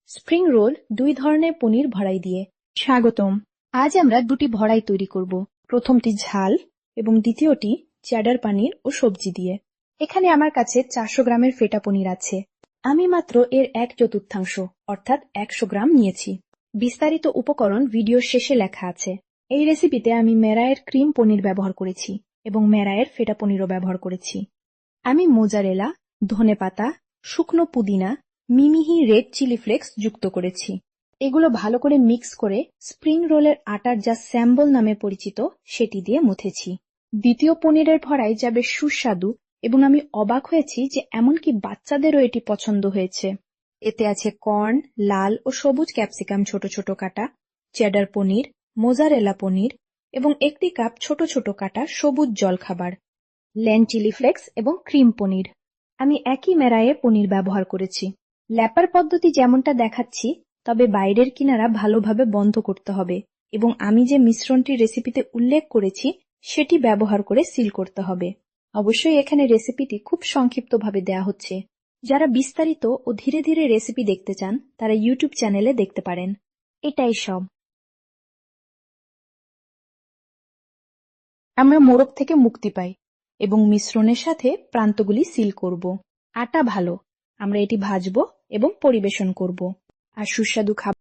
Spring roll 2 ধরনের পনির ভরাই দিয়ে। স্বাগতম। আজ আমরা দুটি ভরাই তৈরি করব। প্রথমটি ঝাল এবং দ্বিতীয়টি চেডার পনির ও সবজি দিয়ে। এখানে আমার কাছে 400 গ্রামের ফেটা পনির আছে। আমি মাত্র এর 1/4 অর্থাৎ 100 গ্রাম নিয়েছি। বিস্তারিত উপকরণ ভিডিওর শেষে লেখা আছে। এই রেসিপিতে আমি মেরায়ের ক্রিম পনির ব্যবহার করেছি এবং মেরায়ের ফেটা পনিরও ব্যবহার করেছি। আমি মোজারেলা, ধনেপাতা, শুকনো পুদিনা, মিমিহি রেড চিলি ফ্লেক্স যুক্ত করেছি। এগুলো ভালো করে মিক্স করে স্প্রিং রোলের আটার যা স্যাম্বল নামে পরিচিত সেটি দিয়ে মুথেছি। দ্বিতীয় পনিরের ভরাই যাবে সুস্বাদু এবং আমি অবাক হয়েছি যে এমনকি বাচ্চাদেরও এটি পছন্দ হয়েছে। এতে আছে কর্ন, লাল ও সবুজ ক্যাপসিকাম ছোট ছোট কাটা, চেডার পনির, মোজারেলা পনির এবং 1 কাপ ছোট ছোট কাটা সবুজ জলখাবার, লেন চিলি ফ্লেক্স এবং ক্রিম পনির। আমি একই মেরায়ে পনির ব্যবহার করেছি। ল্যাপার পদ্ধতি যেমনটা দেখাচ্ছি, তবে বাইরের কিনারা ভালোভাবে বন্ধ করতে হবে এবং আমি যে মিশ্রণটি রেসিপিতে উল্লেখ করেছি সেটি ব্যবহার করে সিল করতে হবে। অবশ্যই এখানে রেসিপিটি খুব সংক্ষিপ্তভাবে দেয়া হচ্ছে। যারা বিস্তারিত ও ধীরে ধীরে রেসিপি দেখতে চান তারা ইউটিউব চ্যানেলে দেখতে পারেন। এটাই সব। আমরা মোড়ক থেকে মুক্তি পাই এবং মিশ্রণের সাথে প্রান্তগুলি সিল করব। আটা ভালো, আমরা এটি ভাজবো এবং পরিবেশন করব। আর সুস্বাদু খাবার